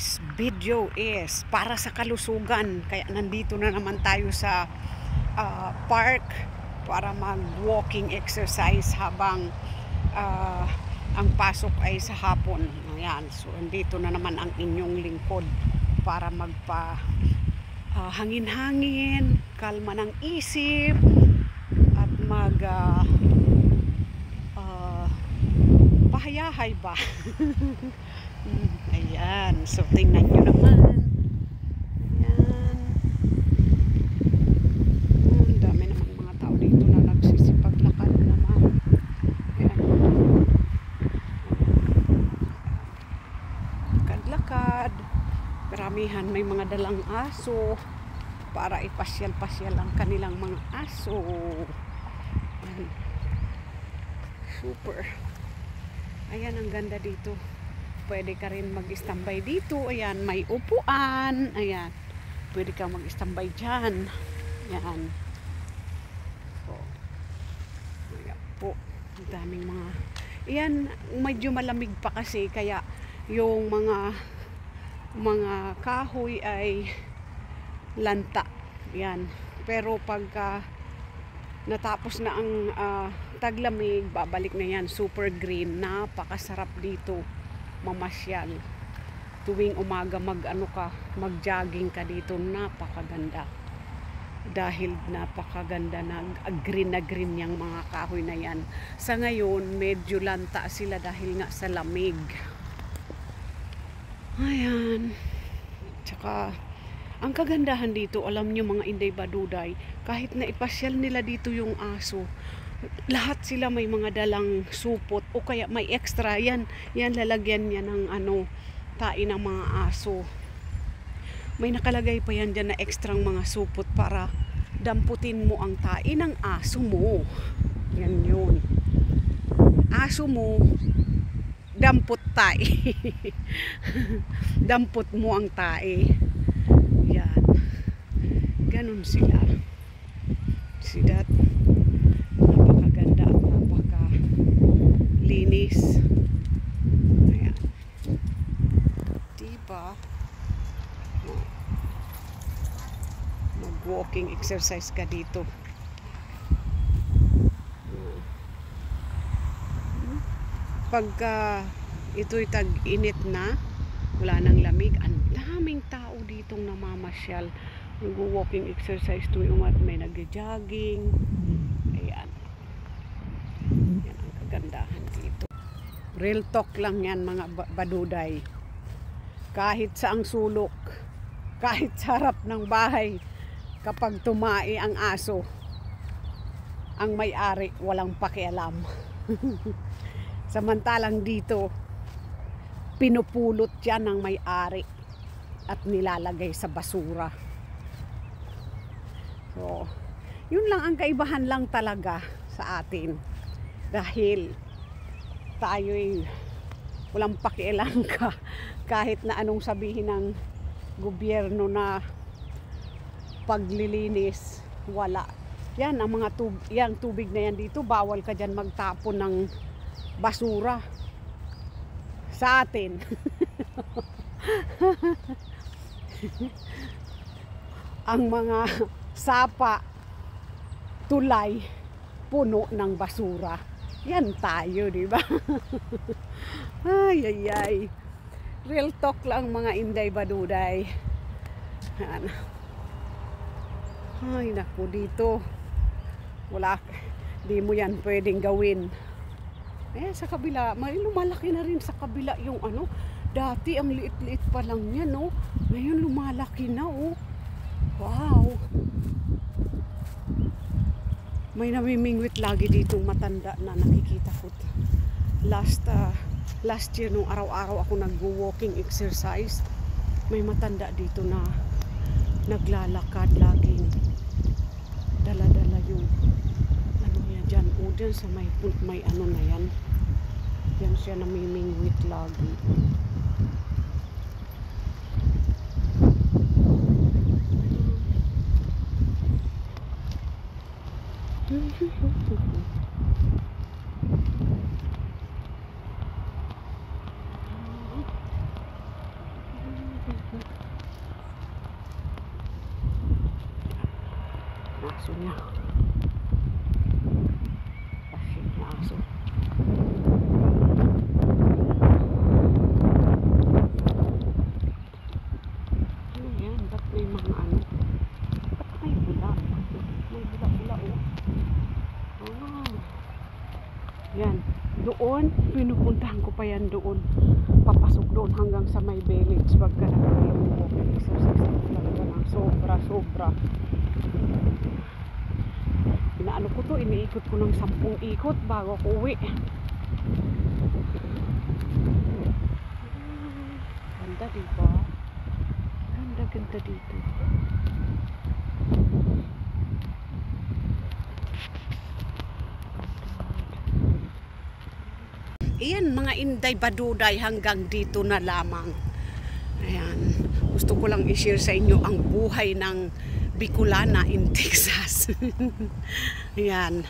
today's video is para sa kalusugan. Kaya nandito na naman tayo sa park para mag-walking exercise habang ang pasok ay sa hapon. Ayan, so nandito na naman ang inyong lingkod para magpa hangin-hangin, kalma ng isip at pahayahay ba. Ayan, so tingnan nyo naman. Ayan. Ang dami naman mga tao dito na nagsisipaglakad naman. Ayan. Lakad-lakad. Maramihan may mga dalang aso para ipasyal-pasyal ang kanilang mga aso. Ayan. Super. Ayan, ang ganda dito. Pwede ka rin mag-istambay dito. Ayan, may upuan. Ayan. Pwede kang mag-istambay dyan. Ayan. So, ayan po. Ang daming mga... Ayan, medyo malamig pa kasi. Kaya yung mga kahoy ay lanta. Ayan. Pero pagka natapos na ang taglamig, babalik na yan. Super green. Napakasarap dito mamasyal. Tuwing umaga mag-jogging ka dito, napakaganda. Dahil napakaganda na green yung mga kahoy na yan. Sa ngayon, medyo lanta sila dahil nga sa lamig. Ayan. Tsaka, ang kagandahan dito, alam nyo mga Inday Baduday, kahit na ipasyal nila dito yung aso, lahat sila may mga dalang supot o kaya may extra yan lalagyan niya ng tae ng mga aso. May nakalagay pa yan dyan na ekstrang mga supot para damputin mo ang tae ng aso mo. Yan yun. Aso mo, dampot tae. Dampot mo ang tae. Yan. Ganun sila. See that? Napakaganda at napakalinis. Ayan. Diba? Mag-walking exercise ka dito. Pagka ito'y tag-init na, wala nang lamig, ang daming tao ditong namamasyal. Nag-walking exercise tuwing umat, may nag-jogging. Ayan. Yan ang kagandahan dito. Real talk lang yan mga baduday. Kahit sa ang sulok, kahit sa harap ng bahay, kapag tumai ang aso, ang may-ari walang pakialam. Samantalang dito, pinupulot yan ng may-ari at nilalagay sa basura. So, yun lang ang kaibahan lang talaga sa atin. Dahil tayo'y walang pakialam ka kahit na anong sabihin ng gobyerno na paglilinis, wala. Yan, ang mga tubig na yan dito, bawal ka dyan magtapon ng basura. Sa atin. Ang mga sapa, tulay, puno ng basura. Yan tayo, di ba? Ay. Real talk lang mga Inday Baduday. Yan. Ay, naku, dito. Wala, di mo yan pwedeng gawin. Eh, sa kabila, may lumalaki na rin sa kabila yung dati ang liit-liit pa lang yan, no? Ngayon lumalaki na, oh. Wow. May namimingwit lagi ditong matanda na nakikita ko. Last year nung araw-araw ako nag-walking exercise, may matanda dito na naglalakad laging dala-dala yung yan dyan. O dyan sa may na yan. Yan siya namimingwit lagi. Aso niya. Passion na aso. Ano yan? Ba't may mga ano? Ba't may bula? May bula-bula oh. Ah. Yan. Doon, pinupuntahan ko pa yan doon. Papasok doon hanggang sa may village. Pagka nagkakalong walking exercise talaga ng sobra-sobra. Inaano ko to, iniikot ko ng 10 ikot bago ko uwi. Ganda diba? Ganda dito. Iyan mga Inday Baduday, hanggang dito na lamang. Ayan. Gusto ko lang i-share sa inyo ang buhay ng Bicolana in Texas. Ayan.